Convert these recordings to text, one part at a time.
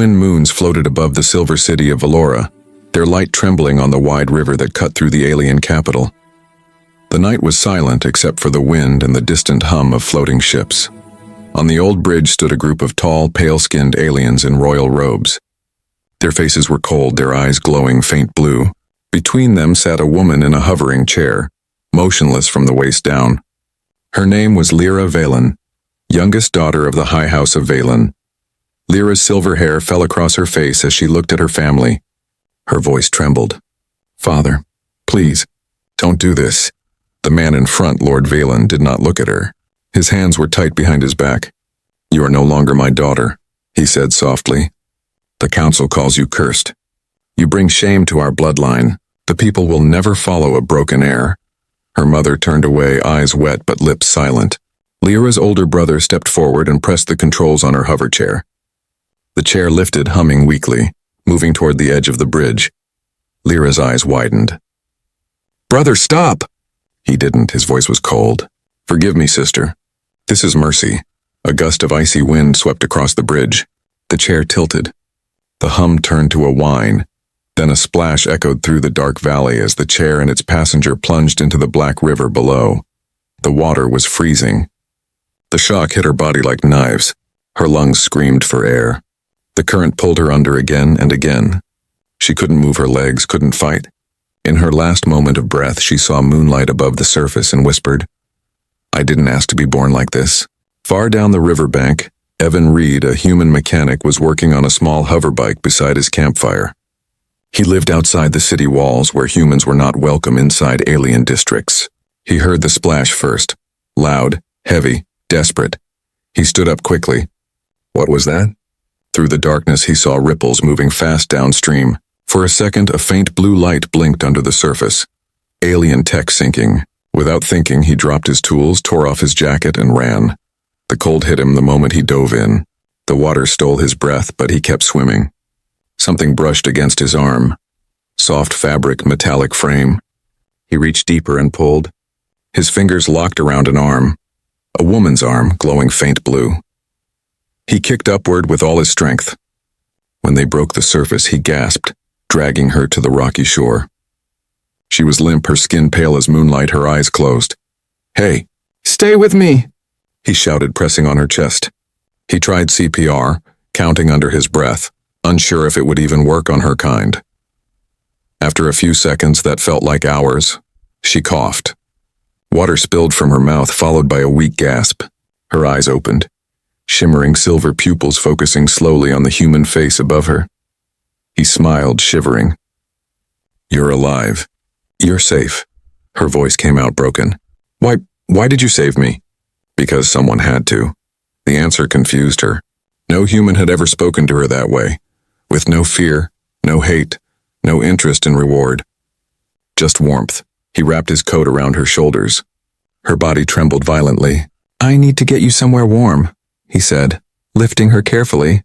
twin moons floated above the silver city of Valora, their light trembling on the wide river that cut through the alien capital. The night was silent except for the wind and the distant hum of floating ships. On the old bridge stood a group of tall, pale-skinned aliens in royal robes. Their faces were cold, their eyes glowing faint blue. Between them sat a woman in a hovering chair, motionless from the waist down. Her name was Lyra Valen, youngest daughter of the High House of Valen. Lyra's silver hair fell across her face as she looked at her family. Her voice trembled. "Father, please, don't do this." The man in front, Lord Valen, did not look at her. His hands were tight behind his back. "You are no longer my daughter," he said softly. "The council calls you cursed. You bring shame to our bloodline. The people will never follow a broken heir." Her mother turned away, eyes wet but lips silent. Lyra's older brother stepped forward and pressed the controls on her hover chair. The chair lifted, humming weakly, moving toward the edge of the bridge. Lyra's eyes widened. "Brother, stop!" He didn't. His voice was cold. "Forgive me, sister. This is mercy." A gust of icy wind swept across the bridge. The chair tilted. The hum turned to a whine. Then a splash echoed through the dark valley as the chair and its passenger plunged into the black river below. The water was freezing. The shock hit her body like knives. Her lungs screamed for air. The current pulled her under again and again. She couldn't move her legs, couldn't fight. In her last moment of breath, she saw moonlight above the surface and whispered, "I didn't ask to be born like this." Far down the riverbank, Evan Reed, a human mechanic, was working on a small hoverbike beside his campfire. He lived outside the city walls where humans were not welcome inside alien districts. He heard the splash first. Loud, heavy, desperate. He stood up quickly. What was that? Through the darkness he saw ripples moving fast downstream. For a second, a faint blue light blinked under the surface. Alien tech sinking. Without thinking, he dropped his tools, tore off his jacket, and ran. The cold hit him the moment he dove in. The water stole his breath, but he kept swimming. Something brushed against his arm. Soft fabric, metallic frame. He reached deeper and pulled. His fingers locked around an arm. A woman's arm, glowing faint blue. He kicked upward with all his strength. When they broke the surface, he gasped, dragging her to the rocky shore. She was limp, her skin pale as moonlight, her eyes closed. "Hey, stay with me," he shouted, pressing on her chest. He tried CPR, counting under his breath, unsure if it would even work on her kind. After a few seconds that felt like hours, she coughed. Water spilled from her mouth, followed by a weak gasp. Her eyes opened, shimmering silver pupils focusing slowly on the human face above her. He smiled, shivering. "You're alive. You're safe." Her voice came out broken. Why did you save me?" "Because someone had to." The answer confused her. No human had ever spoken to her that way, with no fear, no hate, no interest in reward. Just warmth. He wrapped his coat around her shoulders. Her body trembled violently. "I need to get you somewhere warm," he said, lifting her carefully.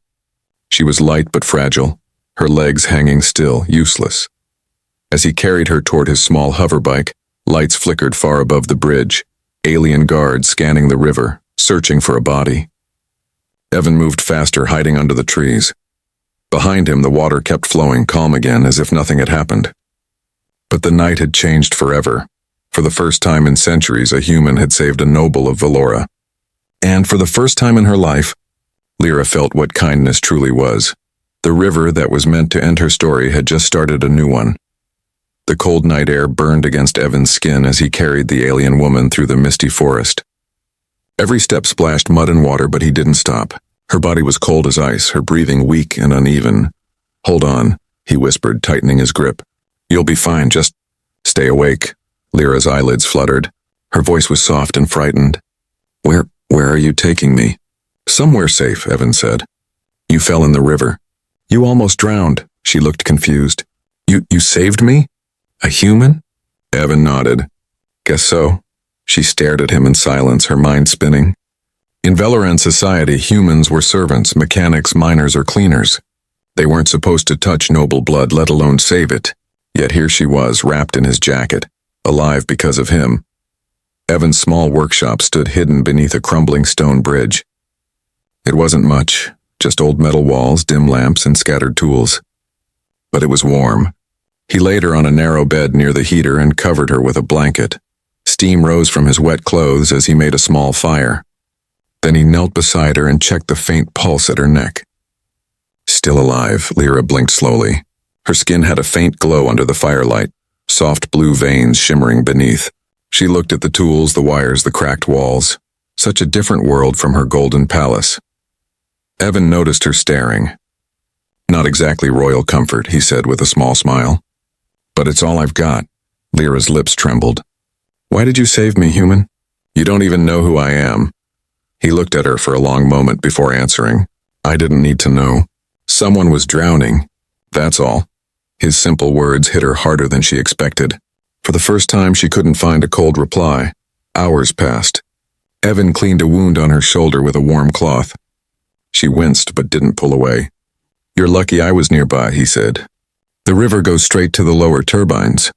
She was light but fragile, her legs hanging still, useless. As he carried her toward his small hoverbike, lights flickered far above the bridge, alien guards scanning the river, searching for a body. Evan moved faster, hiding under the trees. Behind him, the water kept flowing, calm again, as if nothing had happened. But the night had changed forever. For the first time in centuries, a human had saved a noble of Valora. And for the first time in her life, Lyra felt what kindness truly was. The river that was meant to end her story had just started a new one. The cold night air burned against Evan's skin as he carried the alien woman through the misty forest. Every step splashed mud and water, but he didn't stop. Her body was cold as ice, her breathing weak and uneven. "Hold on," he whispered, tightening his grip. "You'll be fine, just stay awake." Lyra's eyelids fluttered. Her voice was soft and frightened. Where are you taking me?" "Somewhere safe," Evan said. "You fell in the river. You almost drowned." She looked confused. You saved me? A human?" Evan nodded. "Guess so." She stared at him in silence, her mind spinning. In Valoran society, humans were servants, mechanics, miners, or cleaners. They weren't supposed to touch noble blood, let alone save it. Yet here she was, wrapped in his jacket, alive because of him. Evan's small workshop stood hidden beneath a crumbling stone bridge. It wasn't much, just old metal walls, dim lamps, and scattered tools. But it was warm. He laid her on a narrow bed near the heater and covered her with a blanket. Steam rose from his wet clothes as he made a small fire. Then he knelt beside her and checked the faint pulse at her neck. Still alive, Lyra blinked slowly. Her skin had a faint glow under the firelight, soft blue veins shimmering beneath. She looked at the tools, the wires, the cracked walls. Such a different world from her golden palace. Evan noticed her staring. Not exactly royal comfort, he said with a small smile. But it's all I've got. Lyra's lips trembled. Why did you save me, human? You don't even know who I am. He looked at her for a long moment before answering. I didn't need to know. Someone was drowning. That's all. His simple words hit her harder than she expected. For the first time, she couldn't find a cold reply. Hours passed. Evan cleaned a wound on her shoulder with a warm cloth. She winced but didn't pull away. You're lucky I was nearby, he said. The river goes straight to the lower turbines.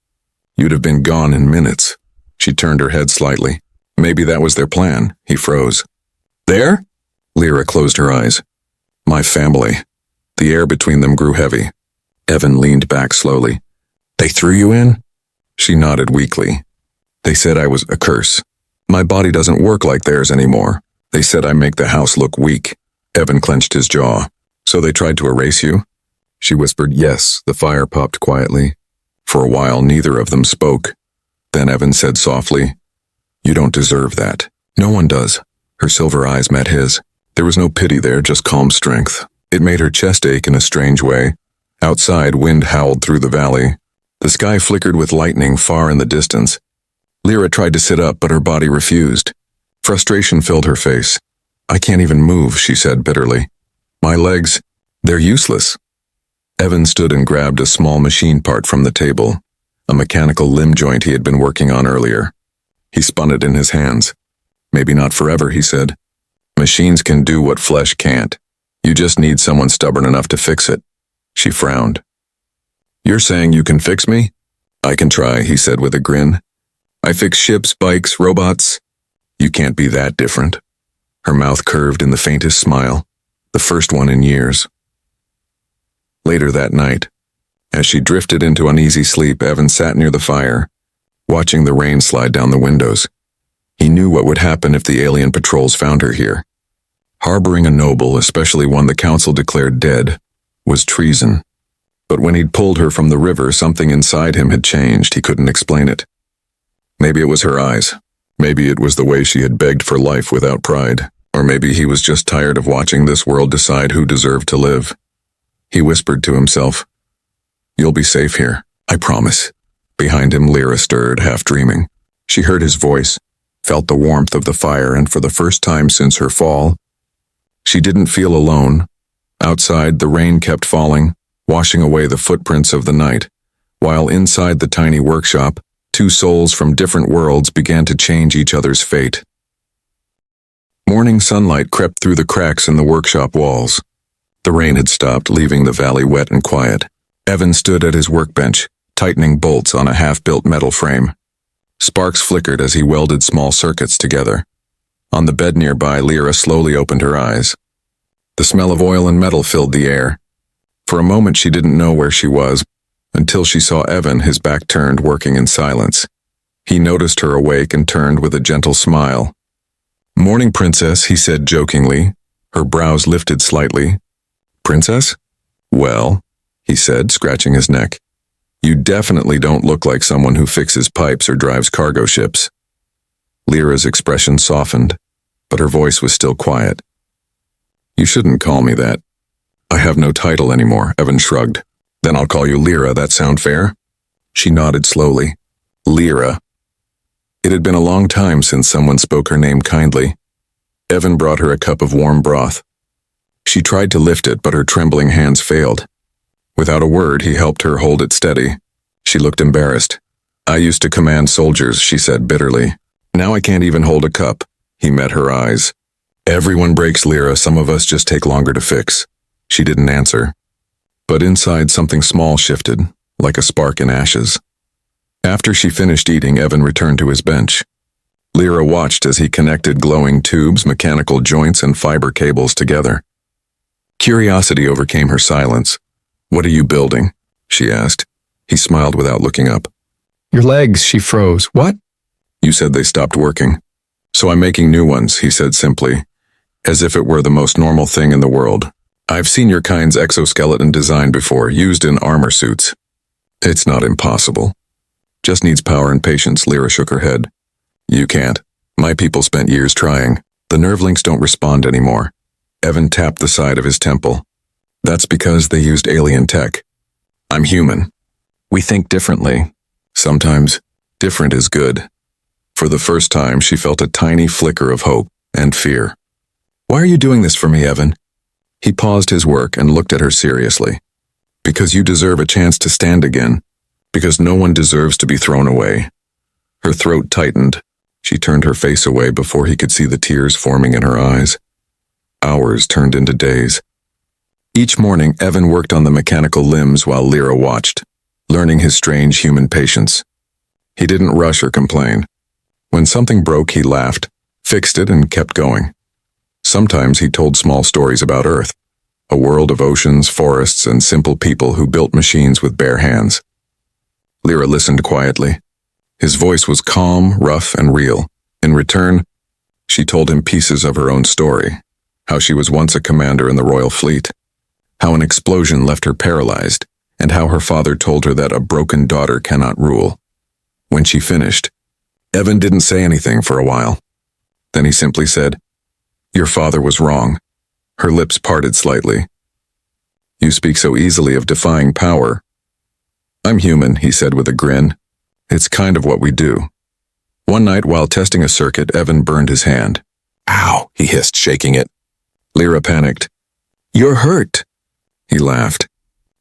You'd have been gone in minutes. She turned her head slightly. Maybe that was their plan. He froze. There? Lyra closed her eyes. My family. The air between them grew heavy. Evan leaned back slowly. They threw you in? She nodded weakly. They said I was a curse. My body doesn't work like theirs anymore. They said I make the house look weak. Evan clenched his jaw. So they tried to erase you? She whispered yes. The fire popped quietly. For a while, neither of them spoke. Then Evan said softly, You don't deserve that. No one does. Her silver eyes met his. There was no pity there, just calm strength. It made her chest ache in a strange way. Outside, wind howled through the valley. The sky flickered with lightning far in the distance. Lyra tried to sit up, but her body refused. Frustration filled her face. I can't even move, she said bitterly. My legs, they're useless. Evan stood and grabbed a small machine part from the table, a mechanical limb joint he had been working on earlier. He spun it in his hands. Maybe not forever, he said. Machines can do what flesh can't. You just need someone stubborn enough to fix it. She frowned. You're saying you can fix me? I can try, he said with a grin. I fix ships, bikes, robots. You can't be that different. Her mouth curved in the faintest smile, the first one in years. Later that night, as she drifted into uneasy sleep, Evan sat near the fire, watching the rain slide down the windows. He knew what would happen if the alien patrols found her here. Harboring a noble, especially one the council declared dead, was treason. But when he'd pulled her from the river, something inside him had changed. He couldn't explain it. Maybe it was her eyes. Maybe it was the way she had begged for life without pride. Or maybe he was just tired of watching this world decide who deserved to live. He whispered to himself, You'll be safe here, I promise. Behind him, Lyra stirred, half dreaming. She heard his voice, felt the warmth of the fire, and for the first time since her fall, she didn't feel alone. Outside, the rain kept falling, washing away the footprints of the night, while inside the tiny workshop, two souls from different worlds began to change each other's fate. Morning sunlight crept through the cracks in the workshop walls. The rain had stopped, leaving the valley wet and quiet. Evan stood at his workbench, tightening bolts on a half-built metal frame. Sparks flickered as he welded small circuits together. On the bed nearby, Lyra slowly opened her eyes. The smell of oil and metal filled the air. For a moment she didn't know where she was, until she saw Evan, his back turned, working in silence. He noticed her awake and turned with a gentle smile. Morning, princess, he said jokingly. Her brows lifted slightly. Princess? Well, he said, scratching his neck. You definitely don't look like someone who fixes pipes or drives cargo ships. Lyra's expression softened, but her voice was still quiet. You shouldn't call me that. I have no title anymore, Evan shrugged. Then I'll call you Lyra, that sound fair? She nodded slowly. Lyra. It had been a long time since someone spoke her name kindly. Evan brought her a cup of warm broth. She tried to lift it, but her trembling hands failed. Without a word, he helped her hold it steady. She looked embarrassed. I used to command soldiers, she said bitterly. Now I can't even hold a cup. He met her eyes. Everyone breaks, Lyra, some of us just take longer to fix. She didn't answer. But inside something small shifted, like a spark in ashes. After she finished eating, Evan returned to his bench. Lyra watched as he connected glowing tubes, mechanical joints, and fiber cables together. Curiosity overcame her silence. "What are you building?" she asked. He smiled without looking up. Your legs, she froze. What? "You said they stopped working. So I'm making new ones," he said simply, as if it were the most normal thing in the world. "I've seen your kind's exoskeleton design before, used in armor suits. It's not impossible. Just needs power and patience." Lyra shook her head. "You can't. My people spent years trying. The nerve links don't respond anymore." Evan tapped the side of his temple. "That's because they used alien tech. I'm human. We think differently. Sometimes, different is good." For the first time, she felt a tiny flicker of hope and fear. "Why are you doing this for me, Evan?" He paused his work and looked at her seriously. "Because you deserve a chance to stand again. Because no one deserves to be thrown away." Her throat tightened. She turned her face away before he could see the tears forming in her eyes. Hours turned into days. Each morning, Evan worked on the mechanical limbs while Lyra watched, learning his strange human patience. He didn't rush or complain. When something broke, he laughed, fixed it, and kept going. Sometimes he told small stories about Earth, a world of oceans, forests, and simple people who built machines with bare hands. Lyra listened quietly. His voice was calm, rough, and real. In return, she told him pieces of her own story, how she was once a commander in the Royal Fleet, how an explosion left her paralyzed, and how her father told her that a broken daughter cannot rule. When she finished, Evan didn't say anything for a while. Then he simply said, "Your father was wrong." Her lips parted slightly. "You speak so easily of defying power." "I'm human," he said with a grin. "It's kind of what we do." One night, while testing a circuit, Evan burned his hand. "Ow," he hissed, shaking it. Lyra panicked. "You're hurt." He laughed.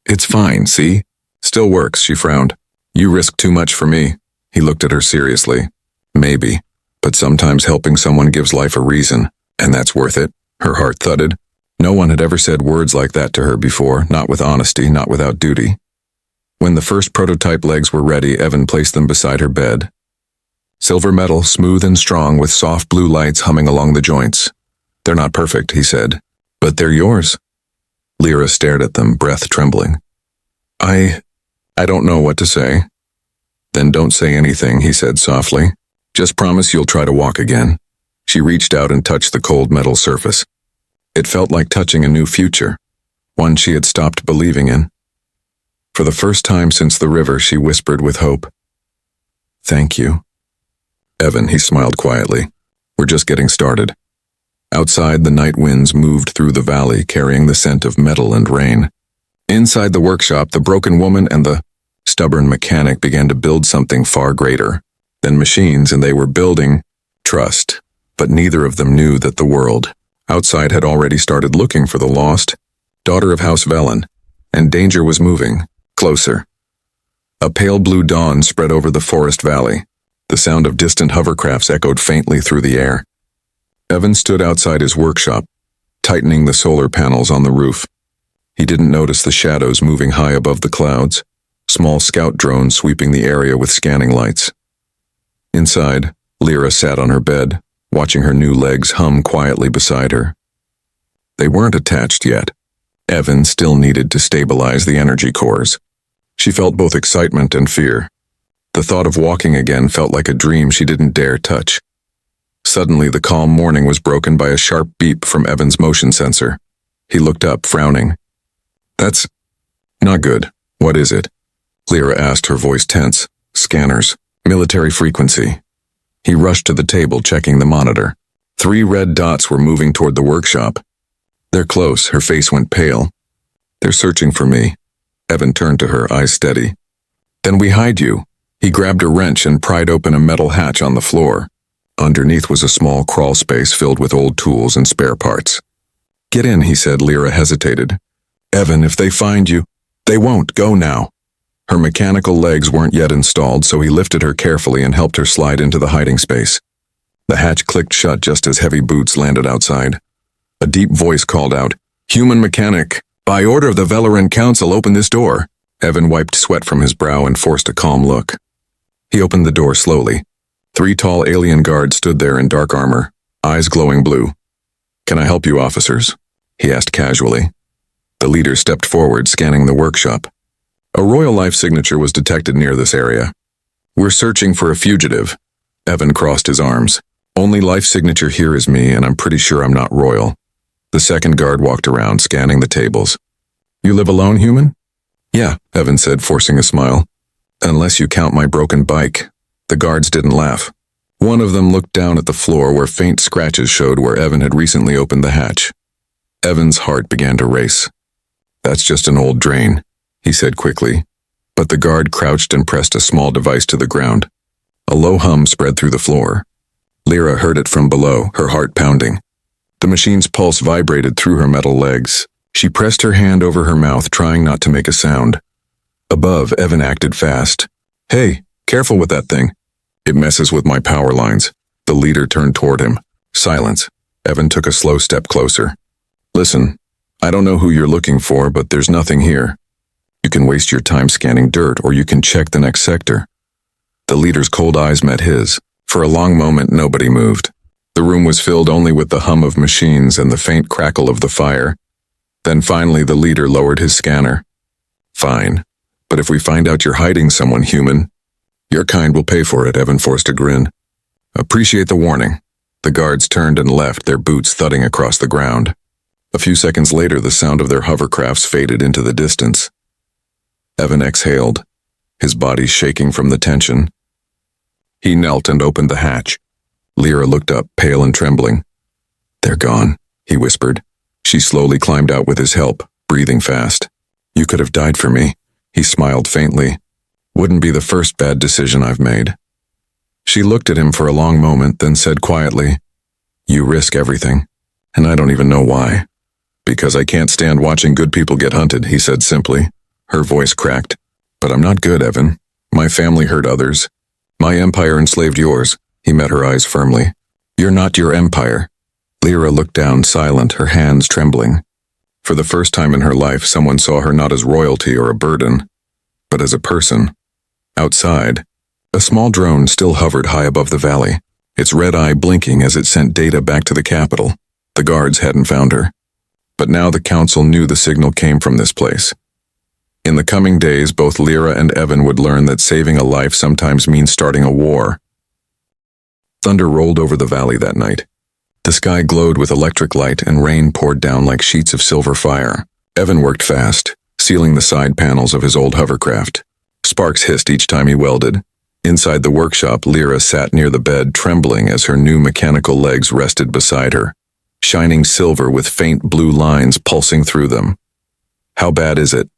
"It's fine, see? Still works," she frowned. "You risk too much for me." He looked at her seriously. "Maybe, but sometimes helping someone gives life a reason, and that's worth it." Her heart thudded. No one had ever said words like that to her before, not with honesty, not without duty. When the first prototype legs were ready, Evan placed them beside her bed. Silver metal, smooth and strong, with soft blue lights humming along the joints. "They're not perfect," he said, "but they're yours." Lyra stared at them, breath trembling. I don't know what to say." "Then don't say anything," he said softly. "Just promise you'll try to walk again." She reached out and touched the cold metal surface. It felt like touching a new future, one she had stopped believing in. For the first time since the river, she whispered with hope, "Thank you." "Evan," he smiled quietly. "We're just getting started." Outside, the night winds moved through the valley, carrying the scent of metal and rain. Inside the workshop, the broken woman and the stubborn mechanic began to build something far greater than machines, and they were building trust. But neither of them knew that the world outside had already started looking for the lost daughter of House Velen, and danger was moving closer. A pale blue dawn spread over the forest valley. The sound of distant hovercrafts echoed faintly through the air. Evan stood outside his workshop, tightening the solar panels on the roof. He didn't notice the shadows moving high above the clouds, small scout drones sweeping the area with scanning lights. Inside, Lyra sat on her bed, watching her new legs hum quietly beside her. They weren't attached yet. Evan still needed to stabilize the energy cores. She felt both excitement and fear. The thought of walking again felt like a dream she didn't dare touch. Suddenly, the calm morning was broken by a sharp beep from Evan's motion sensor. He looked up, frowning. "That's not good. What is it?" Lyra asked, her voice tense. "Scanners. Military frequency." He rushed to the table, checking the monitor. 3 red dots were moving toward the workshop. "They're close." Her face went pale. "They're searching for me." Evan turned to her, eyes steady. "Then we hide you." He grabbed a wrench and pried open a metal hatch on the floor. Underneath was a small crawl space filled with old tools and spare parts. "Get in," he said. Lyra hesitated. "Evan, if they find you..." "They won't. Go now." Her mechanical legs weren't yet installed, so he lifted her carefully and helped her slide into the hiding space. The hatch clicked shut just as heavy boots landed outside. A deep voice called out, "Human mechanic, by order of the Veleran Council, open this door." Evan wiped sweat from his brow and forced a calm look. He opened the door slowly. 3 tall alien guards stood there in dark armor, eyes glowing blue. "Can I help you, officers?" he asked casually. The leader stepped forward, scanning the workshop. A royal life signature was detected near this area. We're searching for a fugitive. Evan crossed his arms. Only life signature here is me, and I'm pretty sure I'm not royal. The second guard walked around, scanning the tables. You live alone, human? Yeah, Evan said, forcing a smile. Unless you count my broken bike. The guards didn't laugh. One of them looked down at the floor where faint scratches showed where Evan had recently opened the hatch. Evan's heart began to race. That's just an old drain, he said quickly. But the guard crouched and pressed a small device to the ground. A low hum spread through the floor. Lyra heard it from below, her heart pounding. The machine's pulse vibrated through her metal legs. She pressed her hand over her mouth, trying not to make a sound. Above, Evan acted fast. Hey, careful with that thing. It messes with my power lines. The leader turned toward him. Silence. Evan took a slow step closer. Listen, I don't know who you're looking for, but there's nothing here. You can waste your time scanning dirt, or you can check the next sector. The leader's cold eyes met his. For a long moment, nobody moved. The room was filled only with the hum of machines and the faint crackle of the fire. Then finally, the leader lowered his scanner. Fine. But if we find out you're hiding someone, human, your kind will pay for it, Evan forced a grin. Appreciate the warning. The guards turned and left, their boots thudding across the ground. A few seconds later, the sound of their hovercrafts faded into the distance. Evan exhaled, his body shaking from the tension. He knelt and opened the hatch. Lyra looked up, pale and trembling. They're gone, he whispered. She slowly climbed out with his help, breathing fast. You could have died for me, he smiled faintly. Wouldn't be the first bad decision I've made. She looked at him for a long moment, then said quietly, You risk everything, and I don't even know why. Because I can't stand watching good people get hunted, he said simply. Her voice cracked. But I'm not good, Evan. My family hurt others. My empire enslaved yours. He met her eyes firmly. You're not your empire. Lyra looked down, silent, her hands trembling. For the first time in her life, someone saw her not as royalty or a burden, but as a person. Outside, a small drone still hovered high above the valley, its red eye blinking as it sent data back to the capital. The guards hadn't found her. But now the council knew the signal came from this place. In the coming days, both Lyra and Evan would learn that saving a life sometimes means starting a war. Thunder rolled over the valley that night. The sky glowed with electric light and rain poured down like sheets of silver fire. Evan worked fast, sealing the side panels of his old hovercraft. Sparks hissed each time he welded. Inside the workshop, Lyra sat near the bed, trembling as her new mechanical legs rested beside her, shining silver with faint blue lines pulsing through them. How bad is it?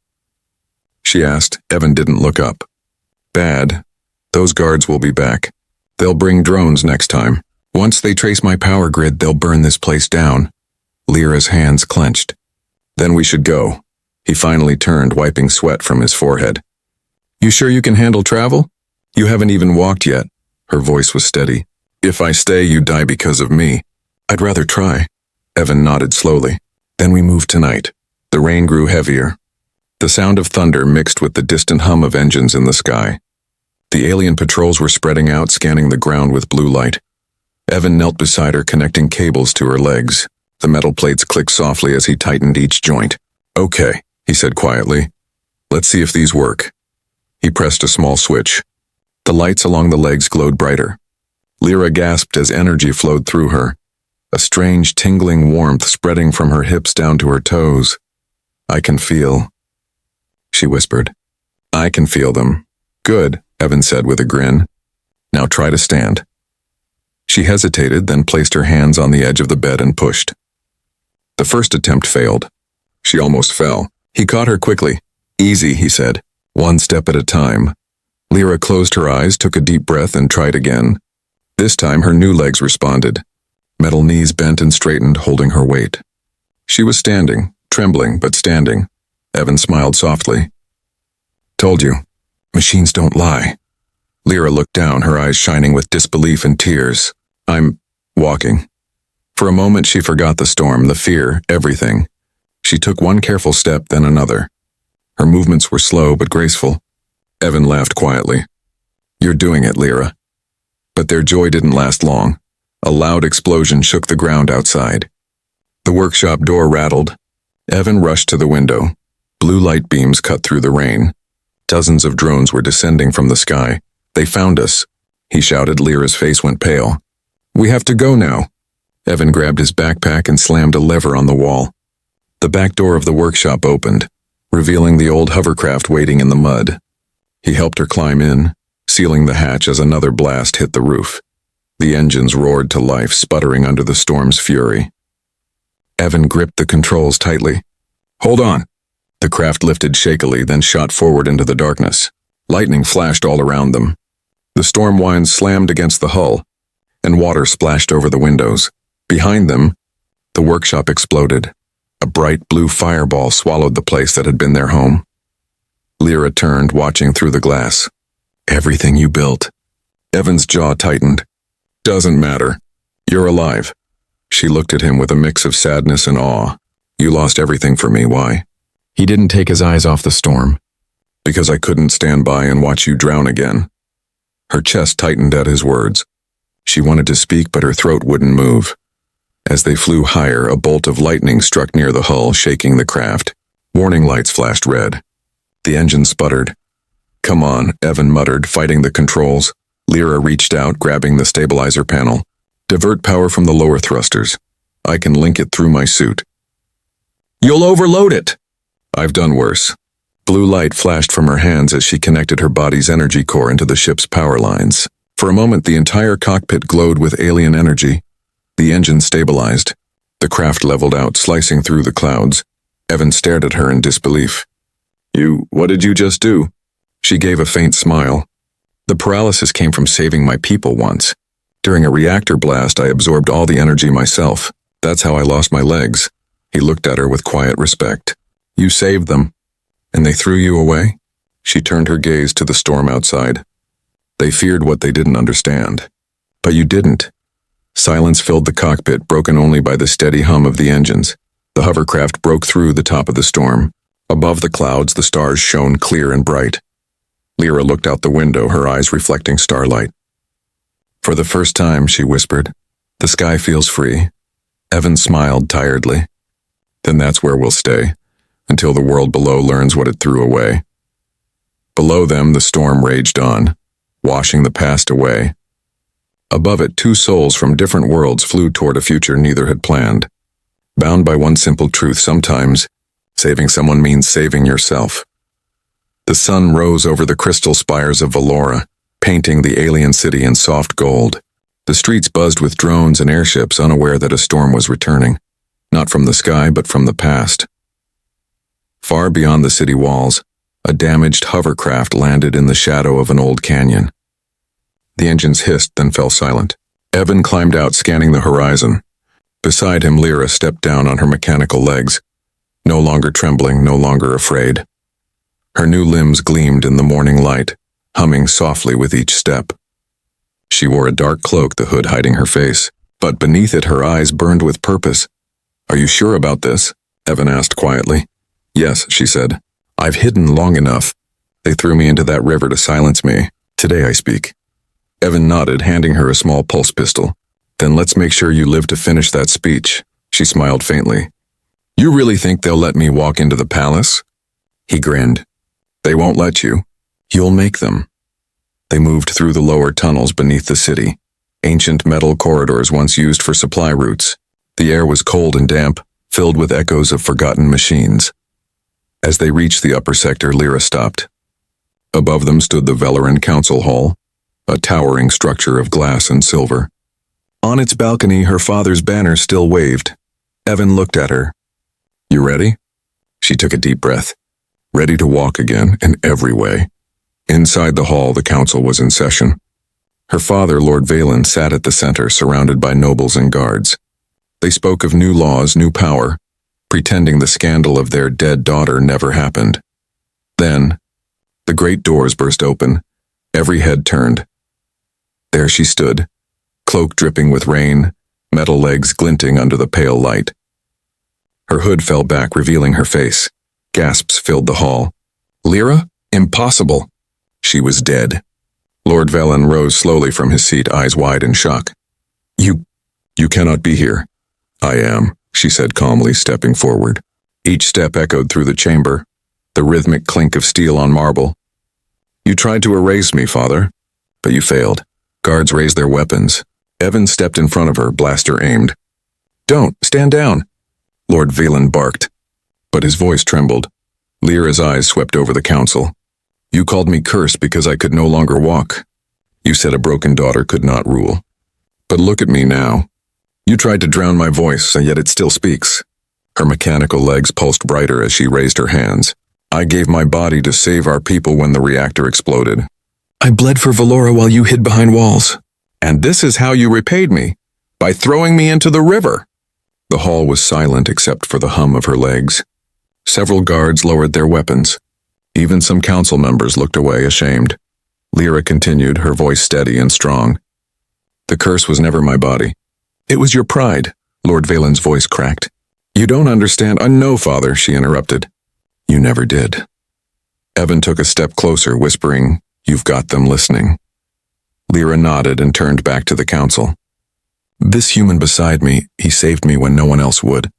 She asked. Evan didn't look up. Bad. Those guards will be back. They'll bring drones next time. Once they trace my power grid, they'll burn this place down. Lyra's hands clenched. Then we should go. He finally turned, wiping sweat from his forehead. You sure you can handle travel? You haven't even walked yet. Her voice was steady. If I stay, you die because of me. I'd rather try. Evan nodded slowly. Then we moved tonight. The rain grew heavier. The sound of thunder mixed with the distant hum of engines in the sky. The alien patrols were spreading out, scanning the ground with blue light. Evan knelt beside her, connecting cables to her legs. The metal plates clicked softly as he tightened each joint. Okay, he said quietly. Let's see if these work. He pressed a small switch. The lights along the legs glowed brighter. Lyra gasped as energy flowed through her, a strange tingling warmth spreading from her hips down to her toes. I can feel, she whispered. I can feel them. Good, Evan said with a grin. Now try to stand. She hesitated, then placed her hands on the edge of the bed and pushed. The first attempt failed. She almost fell. He caught her quickly. Easy, he said. One step at a time. Lyra closed her eyes, took a deep breath, and tried again. This time her new legs responded. Metal knees bent and straightened, holding her weight. She was standing, trembling, but standing. Evan smiled softly. Told you. Machines don't lie. Lyra looked down, her eyes shining with disbelief and tears. I'm walking. For a moment she forgot the storm, the fear, everything. She took one careful step, then another. Her movements were slow but graceful. Evan laughed quietly. You're doing it, Lyra. But their joy didn't last long. A loud explosion shook the ground outside. The workshop door rattled. Evan rushed to the window. Blue light beams cut through the rain. Dozens of drones were descending from the sky. "They found us," he shouted. Lyra's face went pale. "We have to go now." Evan grabbed his backpack and slammed a lever on the wall. The back door of the workshop opened, revealing the old hovercraft waiting in the mud. He helped her climb in, sealing the hatch as another blast hit the roof. The engines roared to life, sputtering under the storm's fury. Evan gripped the controls tightly. "Hold on." The craft lifted shakily, then shot forward into the darkness. Lightning flashed all around them. The storm winds slammed against the hull, and water splashed over the windows. Behind them, the workshop exploded. A bright blue fireball swallowed the place that had been their home. Lyra turned, watching through the glass. "Everything you built." Evan's jaw tightened. "Doesn't matter. You're alive." She looked at him with a mix of sadness and awe. "You lost everything for me, why?" He didn't take his eyes off the storm. "Because I couldn't stand by and watch you drown again." Her chest tightened at his words. She wanted to speak, but her throat wouldn't move. As they flew higher, a bolt of lightning struck near the hull, shaking the craft. Warning lights flashed red. The engine sputtered. "Come on," Evan muttered, fighting the controls. Lyra reached out, grabbing the stabilizer panel. "Divert power from the lower thrusters. I can link it through my suit." "You'll overload it!" "I've done worse." Blue light flashed from her hands as she connected her body's energy core into the ship's power lines. For a moment, the entire cockpit glowed with alien energy. The engine stabilized. The craft leveled out, slicing through the clouds. Evan stared at her in disbelief. What did you just do?" She gave a faint smile. "The paralysis came from saving my people once. During a reactor blast, I absorbed all the energy myself. That's how I lost my legs." He looked at her with quiet respect. "You saved them. And they threw you away?" She turned her gaze to the storm outside. "They feared what they didn't understand. But you didn't." Silence filled the cockpit, broken only by the steady hum of the engines. The hovercraft broke through the top of the storm. Above the clouds, the stars shone clear and bright. Lyra looked out the window, her eyes reflecting starlight. "For the first time," she whispered, "the sky feels free." Evan smiled tiredly. "Then that's where we'll stay, until the world below learns what it threw away." Below them, the storm raged on, washing the past away. Above it, two souls from different worlds flew toward a future neither had planned. Bound by one simple truth, sometimes saving someone means saving yourself. The sun rose over the crystal spires of Valora, painting the alien city in soft gold. The streets buzzed with drones and airships, unaware that a storm was returning, not from the sky but from the past. Far beyond the city walls, a damaged hovercraft landed in the shadow of an old canyon. The engines hissed, then fell silent. Evan climbed out, scanning the horizon. Beside him, Lyra stepped down on her mechanical legs, no longer trembling, no longer afraid. Her new limbs gleamed in the morning light, humming softly with each step. She wore a dark cloak, the hood hiding her face, but beneath it her eyes burned with purpose. "Are you sure about this?" Evan asked quietly. "Yes," she said. "I've hidden long enough. They threw me into that river to silence me. Today I speak." Evan nodded, handing her a small pulse pistol. "Then let's make sure you live to finish that speech." She smiled faintly. "You really think they'll let me walk into the palace?" He grinned. "They won't let you. You'll make them." They moved through the lower tunnels beneath the city, ancient metal corridors once used for supply routes. The air was cold and damp, filled with echoes of forgotten machines. As they reached the upper sector, Lyra stopped. Above them stood the Velaran Council Hall, a towering structure of glass and silver. On its balcony, her father's banner still waved. Evan looked at her. "You ready?" She took a deep breath. Ready to walk again, in every way. Inside the hall, the council was in session. Her father, Lord Valen, sat at the center, surrounded by nobles and guards. They spoke of new laws, new power, pretending the scandal of their dead daughter never happened. Then, the great doors burst open. Every head turned. There she stood, cloak dripping with rain, metal legs glinting under the pale light. Her hood fell back, revealing her face. Gasps filled the hall. "Lyra? Impossible!" She was dead. Lord Velen rose slowly from his seat, eyes wide in shock. You cannot be here." "I am," she said calmly, stepping forward. Each step echoed through the chamber, the rhythmic clink of steel on marble. You tried to erase me, Father, but you failed. Guards raised their weapons. Evan stepped in front of her, blaster aimed. Don't, stand down, Lord Valen barked, but his voice trembled. Lyra's eyes swept over the council. You called me cursed because I could no longer walk. You said a broken daughter could not rule. But look at me now. You tried to drown my voice, and yet it still speaks. Her mechanical legs pulsed brighter as she raised her hands. I gave my body to save our people when the reactor exploded. I bled for Valora while you hid behind walls. And this is how you repaid me, by throwing me into the river. The hall was silent except for the hum of her legs. Several guards lowered their weapons. Even some council members looked away ashamed. Lyra continued, her voice steady and strong. The curse was never my body. It was your pride, Lord Valen's voice cracked. You don't understand. No, Father, she interrupted. You never did. Evan took a step closer, whispering, You've got them listening. Lyra nodded and turned back to the council. This human beside me, he saved me when no one else would.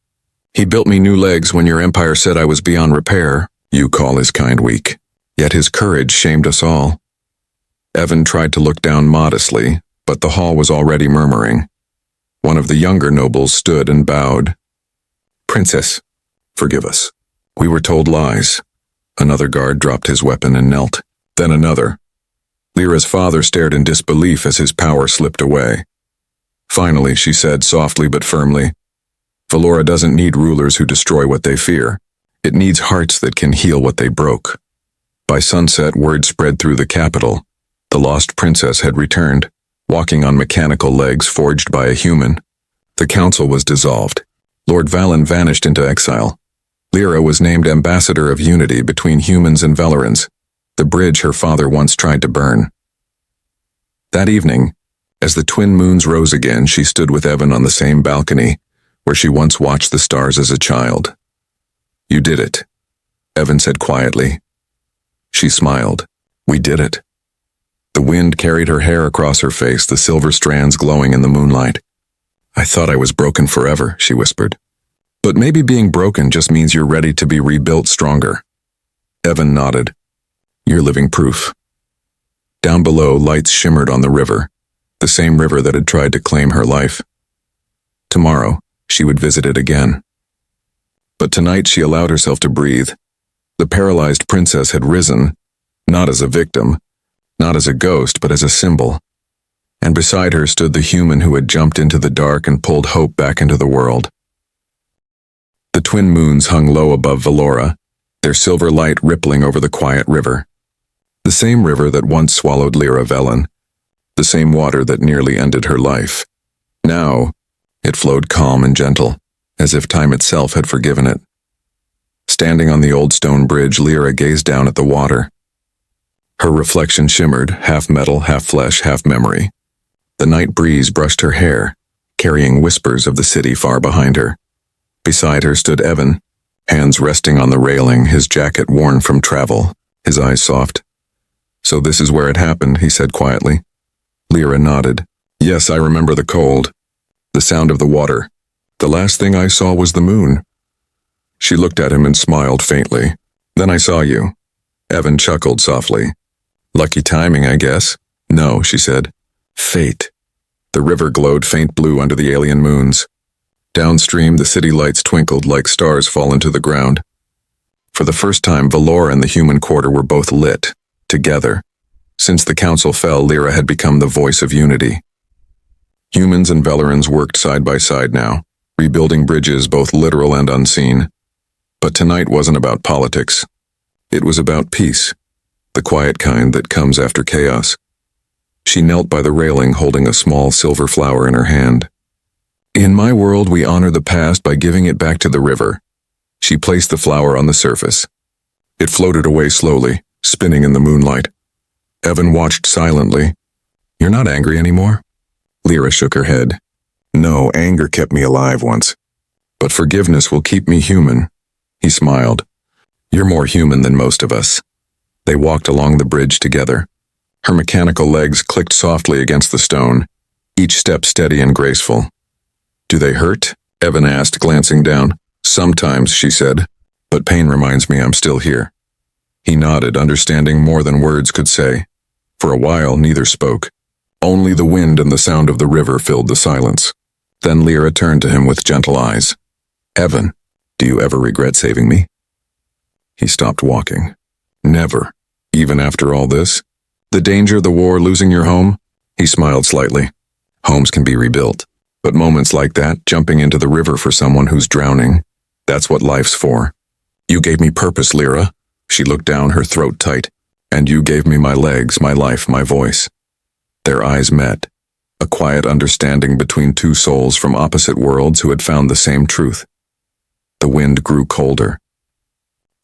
He built me new legs when your empire said I was beyond repair. You call his kind weak. Yet his courage shamed us all. Evan tried to look down modestly, but the hall was already murmuring. One of the younger nobles stood and bowed. Princess, forgive us. We were told lies. Another guard dropped his weapon and knelt. Then another. Lyra's father stared in disbelief as his power slipped away. Finally, she said softly but firmly, Valora doesn't need rulers who destroy what they fear. It needs hearts that can heal what they broke. By sunset, word spread through the capital. The lost princess had returned, walking on mechanical legs forged by a human. The council was dissolved. Lord Valen vanished into exile. Lyra was named ambassador of unity between humans and Velerans, the bridge her father once tried to burn. That evening, as the twin moons rose again, she stood with Evan on the same balcony where she once watched the stars as a child. You did it, Evan said quietly. She smiled. We did it. The wind carried her hair across her face, the silver strands glowing in the moonlight. I thought I was broken forever, she whispered. But maybe being broken just means you're ready to be rebuilt stronger. Evan nodded. You're living proof. Down below, lights shimmered on the river, the same river that had tried to claim her life. Tomorrow, she would visit it again. But tonight she allowed herself to breathe. The paralyzed princess had risen, not as a victim, not as a ghost, but as a symbol. And beside her stood the human who had jumped into the dark and pulled hope back into the world. The twin moons hung low above Valora, their silver light rippling over the quiet river. The same river that once swallowed Lyra Velen, the same water that nearly ended her life. Now, it flowed calm and gentle, as if time itself had forgiven it. Standing on the old stone bridge, Lyra gazed down at the water. Her reflection shimmered, half metal, half flesh, half memory. The night breeze brushed her hair, carrying whispers of the city far behind her. Beside her stood Evan, hands resting on the railing, his jacket worn from travel, his eyes soft. So this is where it happened, he said quietly. Lyra nodded. Yes, I remember the cold, the sound of the water. The last thing I saw was the moon. She looked at him and smiled faintly. Then I saw you. Evan chuckled softly. Lucky timing, I guess. No, she said. Fate. The river glowed faint blue under the alien moons. Downstream, the city lights twinkled like stars fallen to the ground. For the first time, Valora and the human quarter were both lit, together. Since the council fell, Lyra had become the voice of unity. Humans and Velerans worked side by side now, rebuilding bridges both literal and unseen. But tonight wasn't about politics. It was about peace, the quiet kind that comes after chaos. She knelt by the railing, holding a small silver flower in her hand. In my world, we honor the past by giving it back to the river. She placed the flower on the surface. It floated away slowly, spinning in the moonlight. Evan watched silently. You're not angry anymore? Lyra shook her head. No, anger kept me alive once. But forgiveness will keep me human. He smiled. You're more human than most of us. They walked along the bridge together. Her mechanical legs clicked softly against the stone, each step steady and graceful. Do they hurt? Evan asked, glancing down. Sometimes, she said, But pain reminds me I'm still here. He nodded, understanding more than words could say. For a while, neither spoke. Only the wind and the sound of the river filled the silence. Then Lyra turned to him with gentle eyes. Evan, do you ever regret saving me? He stopped walking. Never. Even after all this? The danger, the war, losing your home? He smiled slightly. Homes can be rebuilt. But moments like that, jumping into the river for someone who's drowning, that's what life's for. You gave me purpose, Lyra. She looked down, her throat tight. And you gave me my legs, my life, my voice. Their eyes met. A quiet understanding between two souls from opposite worlds who had found the same truth. The wind grew colder.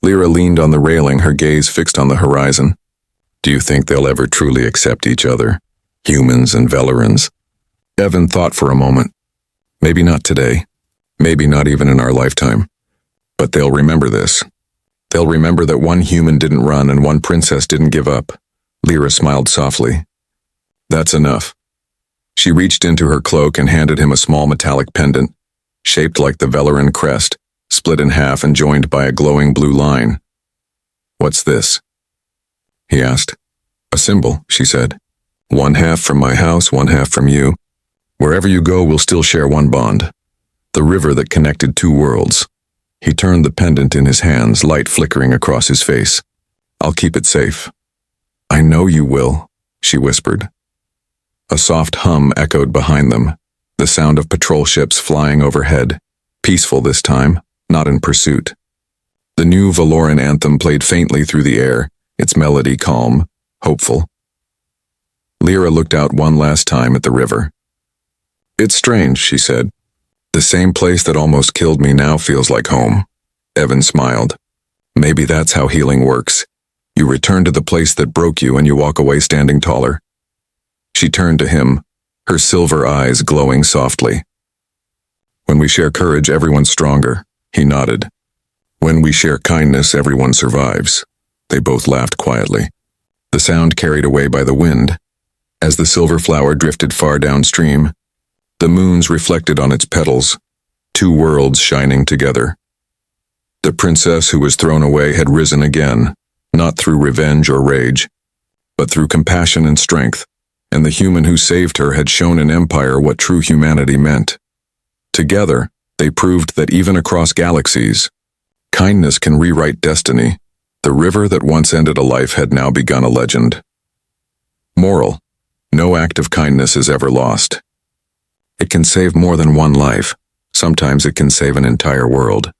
Lyra leaned on the railing, her gaze fixed on the horizon. Do you think they'll ever truly accept each other? Humans and Velerans? Evan thought for a moment. Maybe not today. Maybe not even in our lifetime. But they'll remember this. They'll remember that one human didn't run and one princess didn't give up. Lyra smiled softly. That's enough. She reached into her cloak and handed him a small metallic pendant, shaped like the Veleran crest, split in half and joined by a glowing blue line. What's this? He asked. A symbol, she said. One half from my house, one half from you. Wherever you go, we'll still share one bond. The river that connected two worlds. He turned the pendant in his hands, light flickering across his face. I'll keep it safe. I know you will, she whispered. A soft hum echoed behind them, the sound of patrol ships flying overhead, peaceful this time, not in pursuit. The new Valoran anthem played faintly through the air, its melody calm, hopeful. Lyra looked out one last time at the river. It's strange, she said. The same place that almost killed me now feels like home. Evan smiled. Maybe that's how healing works. You return to the place that broke you and you walk away standing taller. She turned to him, her silver eyes glowing softly. When we share courage, everyone's stronger, he nodded. When we share kindness, everyone survives. They both laughed quietly. The sound carried away by the wind. As the silver flower drifted far downstream, the moons reflected on its petals, two worlds shining together. The princess who was thrown away had risen again, not through revenge or rage, but through compassion and strength, and the human who saved her had shown an empire what true humanity meant. Together, they proved that even across galaxies, kindness can rewrite destiny. The river that once ended a life had now begun a legend. Moral: no act of kindness is ever lost. It can save more than one life. Sometimes it can save an entire world.